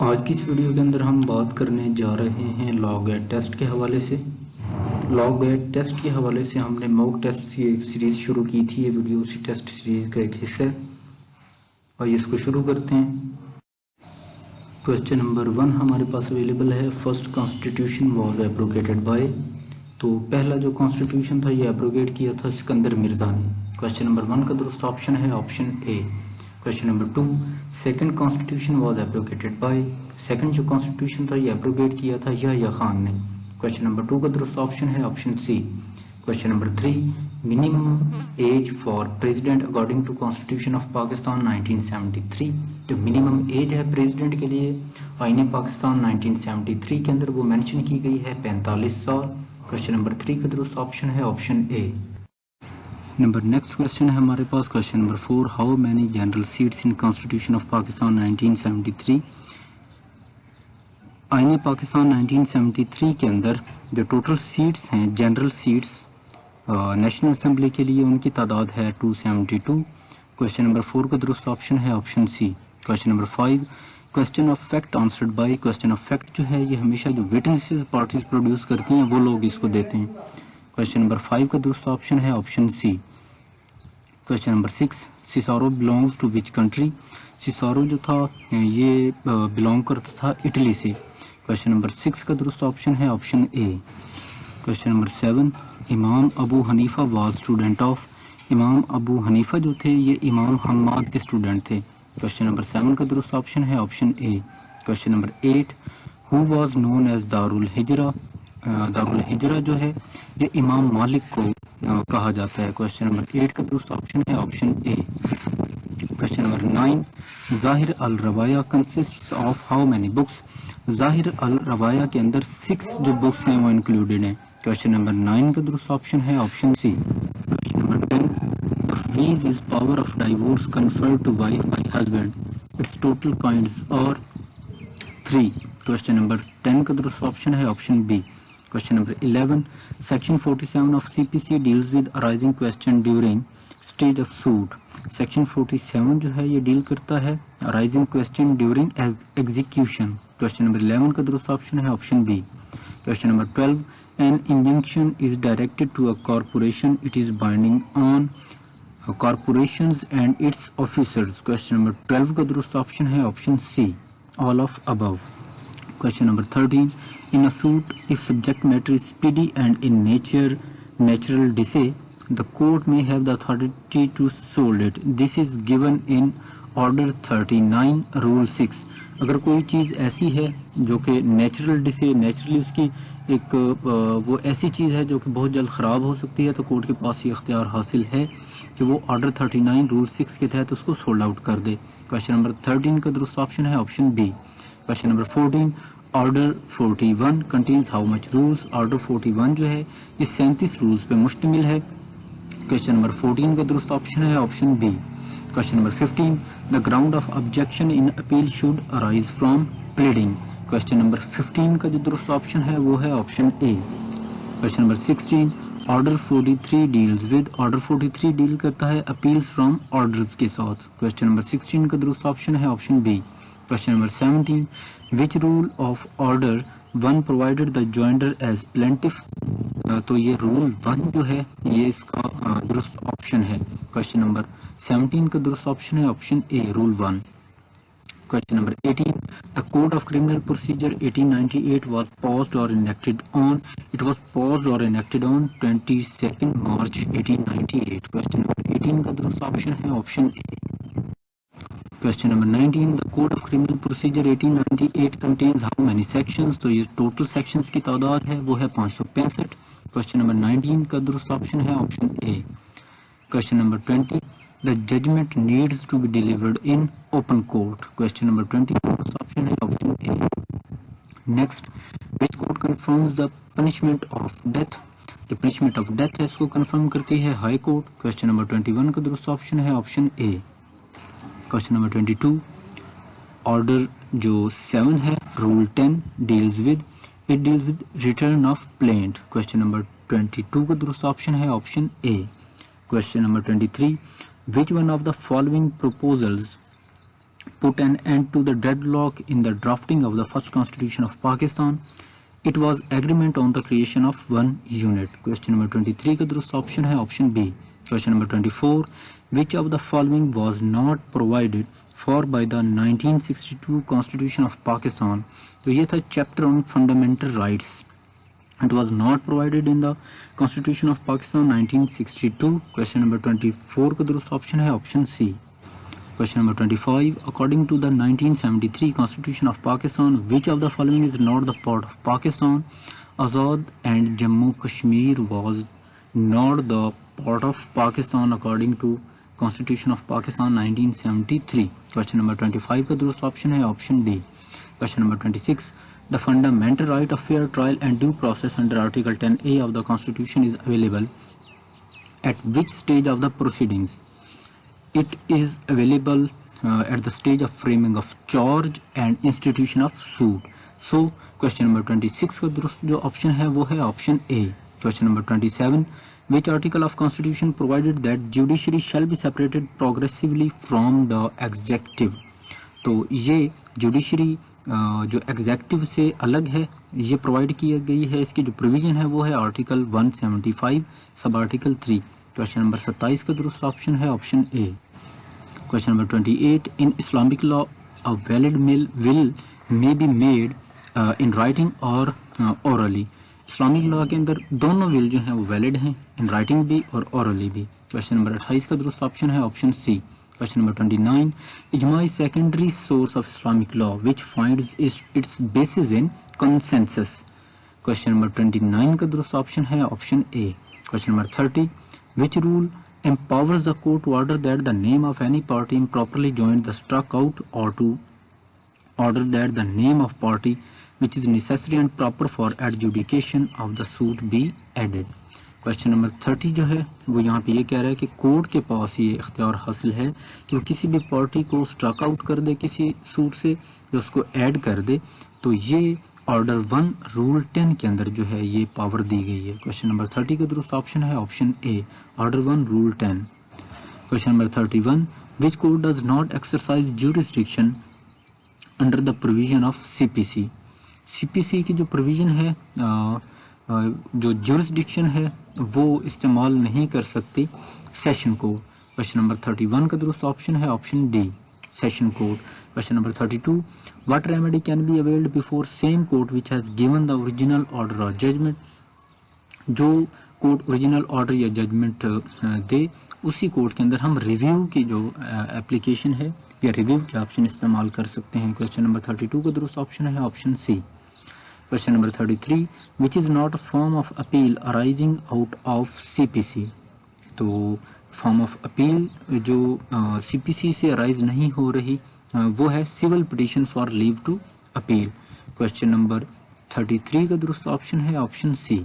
आज की इस वीडियो के अंदर हम बात करने जा रहे हैं लॉग एड टेस्ट के हवाले से। लॉग एड टेस्ट के हवाले से हमने मॉक टेस्ट की एक सीरीज़ शुरू की थी। ये वीडियो उसी टेस्ट सीरीज़ का एक हिस्सा है। आइए इसको शुरू करते हैं। क्वेश्चन नंबर 1 हमारे पास अवेलेबल है। First constitution was abrogated by. तो पहला जो कॉन्स्टिट्यूशन था ये एब्रोगेट किया था सिकंदर मिर्ज़ा ने। क्वेश्चन नंबर 1 का दुरुस्त ऑप्शन है option A. Question number 2 second constitution was abrogated by. Second जो कॉन्स्टिट्यूशन था ये एब्रोगेट किया था यहया खान ने। क्वेश्चन नंबर 2 का दुरुस्त ऑप्शन है option C. Question number 3 minimum age for president according to constitution of Pakistan 1973। जो मिनिमम एज है प्रेसिडेंट के लिए आईन पाकिस्तान 1973 के अंदर वो मेंशन की गई है 45 साल। क्वेश्चन नंबर 3 का दुरुस्त ऑप्शन है option A. Number next question है हमारे पास question number 4 how many general seats in constitution of Pakistan 1973। आईन पाकिस्तान 1973 के अंदर जो टोटल सीट्स हैं जनरल सीट्स नेशनल असेंबली के लिए उनकी तादाद है 272। क्वेश्चन नंबर 4 का दुरुस्त ऑप्शन है option C. Question number 5 question of fact answered by. Question of fact जो है ये हमेशा जो विटनेसेस पार्टीज प्रोड्यूस करती हैं वो लोग इसको देते हैं। क्वेश्चन नंबर 5 का दुरुस्त ऑप्शन है option C. Question number 6 Cicero belongs to which country. Cicero जो था ये बिलोंग करता था इटली से। क्वेश्चन नंबर 6 का दुरुस्त ऑप्शन है ऑप्शन ए। क्वेश्चन नंबर 7 इमाम Abu Hanifa was student of. इमाम अबू हनीफा जो थे ये इमाम हम्माद के स्टूडेंट थे। क्वेश्चन नंबर 7 का दुरुस्त ऑप्शन है option A. Question number 8 who was known as दारुल हिजरा। दारुल हिजरा जो है ये इमाम मालिक को कहा जाता है। क्वेश्चन नंबर 8 का दुरुस्त ऑप्शन है ऑप्शन ए। क्वेश्चन नंबर 9 जाहिर अल रवाया consists of how many books. जाहिर अल रवाया के अंदर 6 जो बुक्स हैं वो इंक्लूडेड हैं। क्वेश्चन नंबर 9 का दुरुस्त ऑप्शन है option C. Question number 10 the fees is power of divorce conferred to wife by husband its total kinds are 3। Question number 10 का दुरुस्त ऑप्शन है option B. Question number 11 section 47 of CPC deals with arising question during stage of suit. Section 47 जो है ये deal करता है arising question during execution. Question number 11 का दुरुस्त ऑप्शन है option B. Question number 12 an injunction is directed to a corporation it is binding on corporations and its officers। Question number 12 का दुरुस्त ऑप्शन है option C all of above. Question number 13 in a suit if subject matter is speedy and in natural delay the court may have the authority to solve it this is given in order 39 rule 6। अगर कोई चीज़ ऐसी है जो कि natural डिसे naturally उसकी एक वो ऐसी चीज़ है जो कि बहुत जल्द ख़राब हो सकती है तो कोर्ट के पास ये इख्तियार हासिल है कि वो ऑर्डर 39 रूल 6 के तहत उसको सोल्ड आउट कर दे। क्वेश्चन नंबर 13 का दुरुस्त ऑप्शन है option B. Question number 14 order 41 contains how much rules. Order 41 जो है ये 37 रूल्स पे मुश्तमिल है। क्वेश्चन नंबर 14 का दुरुस्त ऑप्शन है option B. Question number 15 the ground of objection in appeal should arise from pleading. Question number 15 का जो दुरुस्त ऑप्शन है वो है option A. Question number 16 order 43 deals with. Order 43 deal करता है अपील्स फ्रॉम ऑर्डर्स के साथ। क्वेश्चन नंबर 16 का दुरुस्त ऑप्शन है option B. Question number 17 which rule of order 1 provided the joinder as plaintiff. तो ये रूल 1 जो है ये इसका दुरुस्त ऑप्शन है। क्वेश्चन नंबर 17 का दुरुस्त ऑप्शन है option a rule 1। Question number 18 the code of criminal procedure 1898 was paused or enacted on it was paused or enacted on 22 March 1898। Question number 18 का दुरुस्त ऑप्शन है option A. Question number 19 the code of criminal procedure 1898 contains how many sections. तो ये total sections की तादाद है वो है 565। क्वेश्चन नंबर 19 का दुरुस्त ऑप्शन है option A. Question number 20 the judgment needs to be delivered in open court. Question number 20 का दुरुस्त ऑप्शन है option A. Next which court confirms the punishment of death. जो पनिशमेंट ऑफ डेथ है इसको confirm करती है high court. Question number 21 का दुरुस्त ऑप्शन है option A. Question number 22 order जो 7 है rule 10 deals with return of plaint. Question number 22 का दुरुस्त ऑप्शन है option A. Question number 23 which one of the following proposals put an end to the deadlock in the drafting of the first constitution of Pakistan. It was agreement on the creation of one unit. Question number 23 का दुरुस्त option है option B. Question number 24, which of the following was not provided for by the 1962 Constitution of Pakistan? तो ये था chapter on fundamental rights. It was not provided in the Constitution of Pakistan 1962. Question number 24 का दुरुस्त option है option C. Question number 25, according to the 1973 Constitution of Pakistan, which of the following is not the part of Pakistan? Azad and Jammu Kashmir was not the part of Pakistan according to Constitution of Pakistan 1973. Question number 25 का दुरुस्त option है option D. Question number 26, the fundamental right of fair trial and due process under Article 10A of the Constitution is available at which stage of the proceedings? It is available at the stage of framing of charge and institution of suit. So question number 26 का दुरुस्त जो option है वो है option A. Question number 27, which article of Constitution provided that judiciary shall be separated progressively from the executive? तो ये judiciary जो executive से अलग है ये प्रोवाइड की गई है. इसकी जो प्रोविजन है वो है article 175 sub article 3. Question number 27 का दुरुस्त ऑप्शन है option A. Question number 28, in Islamic law a valid will may be made in writing और ओरली. इस्लामिक लॉ के अंदर दोनों विल जो हैं वो वैलिड हैं, इन राइटिंग भी और ओरली भी. क्वेश्चन नंबर 28 का दुरुस्त ऑप्शन है ऑप्शन सी. क्वेश्चन नंबर 29, इजमा is secondary source of Islamic law which finds its basis in consensus. Question number 29 का दुरुस्त ऑप्शन है option A. Question number 30, which rule empowers the court to order that the name of any party improperly joined the struck out or to order that the name of party which is necessary and proper for adjudication of the suit be added. Question number 30 जो है वो यहाँ पे ये कह रहा है कि कोर्ट के पास ये इख्तियार हासिल है कि वो किसी भी पार्टी को स्ट्रक आउट कर दे किसी सूट से या उसको ऐड कर दे. तो ये ऑर्डर 1 रूल 10 के अंदर जो है ये पावर दी गई है. क्वेश्चन नंबर 30 का दुरुस्त ऑप्शन है option A order 1 rule 10. Question number 31, which court does not exercise jurisdiction under the provision of CPC. CPC की जो प्रोविजन है जो ज्यूरिसडिक्शन है वो इस्तेमाल नहीं कर सकती सेशन कोर्ट. क्वेश्चन नंबर 31 का दुरुस्त ऑप्शन है option D session court. Question number 32, what remedy can be availed before same court which has given the original order or judgment? जो कोर्ट ओरिजिनल ऑर्डर या जजमेंट दे उसी court के अंदर हम review की जो एप्लीकेशन है या रिव्यू के ऑप्शन इस्तेमाल कर सकते हैं. क्वेश्चन नंबर 32 का दुरुस्त ऑप्शन है option C. Question number 33, which is not a form of appeal arising out of CPC. तो फॉर्म ऑफ अपील जो सीपीसी से अराइज नहीं हो रही वो है civil petition for leave to appeal. Question number 33 का दुरुस्त ऑप्शन है option C.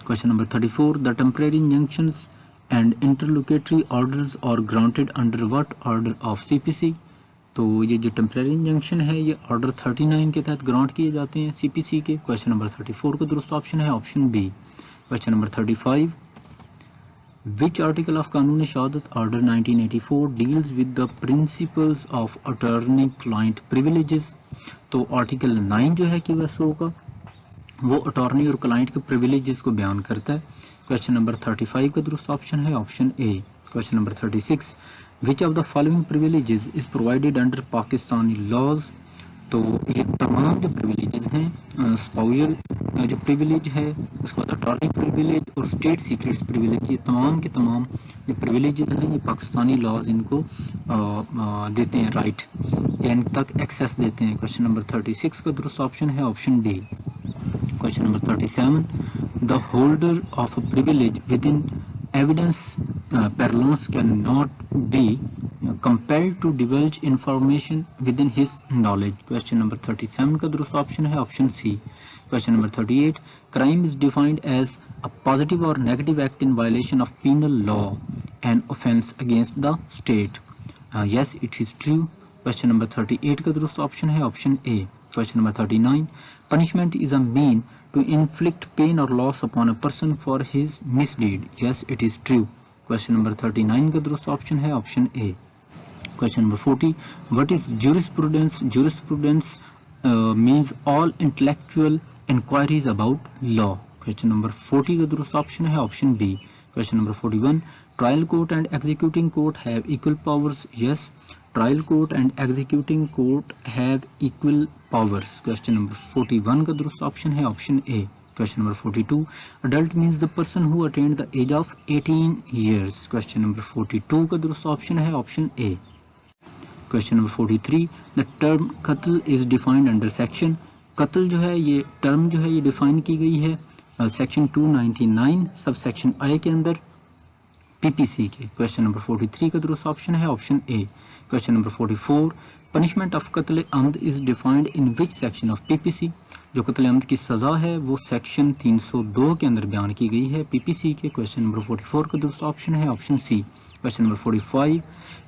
Question number 34, the temporary injunctions and interlocutory orders are granted under what order of CPC. तो ये जो टेम्परेरी इंजंक्शन है ये ऑर्डर 39 के तहत ग्रांट किए जाते हैं सीपीसी के. क्वेश्चन नंबर 34 का दुरुस्त ऑप्शन है option B. Question number 35, Which article of Qanun Shahadat order 1984 deals with the principles of attorney client privileges. तो आर्टिकल 9 जो है QSO का वो अटॉर्नी और क्लाइंट के प्रिविलेजेस को बयान करता है. क्वेश्चन नंबर 35 का दुरुस्त ऑप्शन है option A. Question number 36, which of the following privileges is provided under Pakistani laws. तो ये तमाम जो प्रिविलेजेस हैं स्पाउसल जो प्रिविलेज है उसके बाद अटॉर्नी प्रिविलेज और स्टेट सीक्रेट्स प्रिविलेज ये तमाम के तमाम जो प्रिविलेजेस हैं ये पाकिस्तानी लॉज इनको देते हैं राइट या इन तक एक्सेस देते हैं. क्वेश्चन नंबर 36 का दुरुस्त ऑप्शन है option D. Question number 37, the holder of a privilege with in evidence parlance cannot be compelled to divulge information within his knowledge. Question number 37 का दुरुस्त ऑप्शन है option C. Question number 38, crime is defined as a positive or negative act in violation of penal law and offense against the state. Yes, it is true. Question number 38 का दुरुस्त option है option A. Question number 39, punishment is a mean to inflict pain or loss upon a person for his misdeed. Yes, it is true. Question number 39 का दुरुस्त option है option A. Question number 40. What is jurisprudence? Jurisprudence means all intellectual inquiries about law. Question number 40 का दुरुस्त option है option B. Question number 41. Trial court and executing court have equal powers. Yes. Trial court and executing court have equal powers. Question number 41 का दुरुस्त option है option A. Question number 42. Adult means the person who attained the age of 18 years. Question number 42 का दुरुस्त option है option A. Question number 43. The term कत्ल is defined under section. कत्ल जो है ये टर्म जो है ये डिफाइन की गई है सेक्शन 299 सब सेक्शन आई के अंदर पीपीसी के. क्वेश्चन नंबर 43 का दुरुस्त ऑप्शन है option A. Question number 44. Punishment of कत्ल अमद is defined in which section of PPC. जो कत्ल अमद की सजा है वो सेक्शन 302 के अंदर बयान की गई है पीपीसी के. क्वेश्चन नंबर 44 का दुरुस्त ऑप्शन है option C. Question number 45.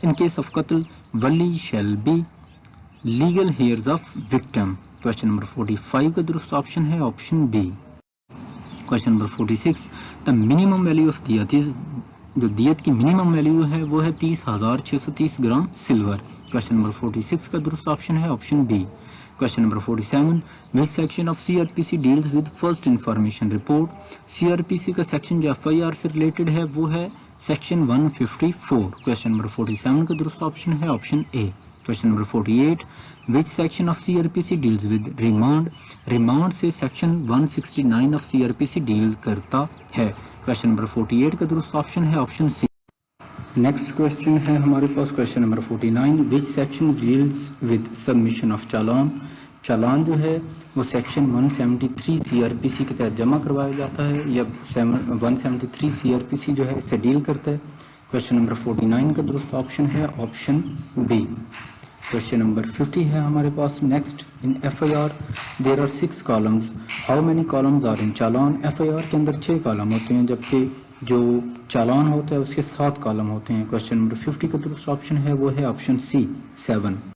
In case of कत्ल वली shall be legal heirs of victim. Question number 45 का दुरुस्त ऑप्शन है option B. Question number 46. The minimum value of दियत इज. जो दियत की मिनिमम वैल्यू है वो है 30,630 ग्राम सिल्वर. क्वेश्चन नंबर 46 का दुरुस्त ऑप्शन है option B. Question number 47. Which section of CrPC deals with first information report. CrPC का सेक्शन जो एफआईआर से रिलेटेड है वो है सेक्शन 154. क्वेश्चन नंबर 47 का दुरुस्त ऑप्शन है option A. Question number 48. Which section of CrPC deals with remand. Remand से सेक्शन 169 ऑफ सीआरपीसी डील करता है. क्वेश्चन नंबर 48 का दुरुस्त ऑप्शन है ऑप्शन सी. नेक्स्ट क्वेश्चन है हमारे पास question number 49. Which section deals with submission of challan. Challan जो है वो सेक्शन 173 सीआरपीसी के तहत जमा करवाया जाता है या 173 सीआरपीसी जो है इससे डील करता है. क्वेश्चन नंबर 49 का दुरुस्त ऑप्शन है ऑप्शन बी. क्वेश्चन नंबर 50 है हमारे पास. Next in FIR there are 6 columns. How many columns are in challan. FIR के अंदर 6 कॉलम होते हैं जबकि जो चालान होता है उसके 7 कॉलम होते हैं. क्वेश्चन नंबर 50 का दुरुस्त ऑप्शन है वो है ऑप्शन सी 7.